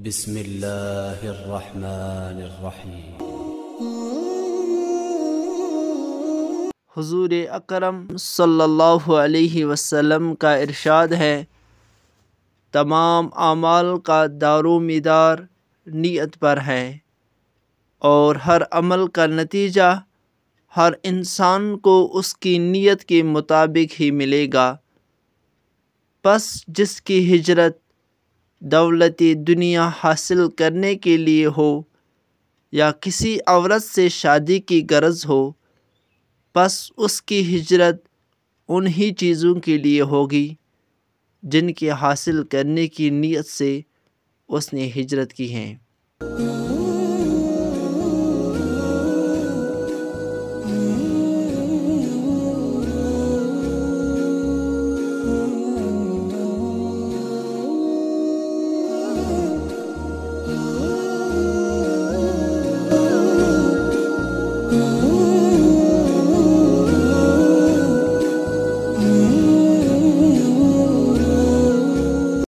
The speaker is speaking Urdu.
بسم اللہ الرحمن الرحیم۔ حضور اکرم صلی اللہ علیہ وسلم کا ارشاد ہے، تمام اعمال کا دار و مدار نیت پر ہے، اور ہر عمل کا نتیجہ ہر انسان کو اس کی نیت کے مطابق ہی ملے گا۔ پس جس کی ہجرت دولت دنیا حاصل کرنے کے لیے ہو یا کسی عورت سے شادی کی غرض ہو، پس اس کی ہجرت انہی چیزوں کے لیے ہوگی جن کے حاصل کرنے کی نیت سے اس نے ہجرت کی ہیں۔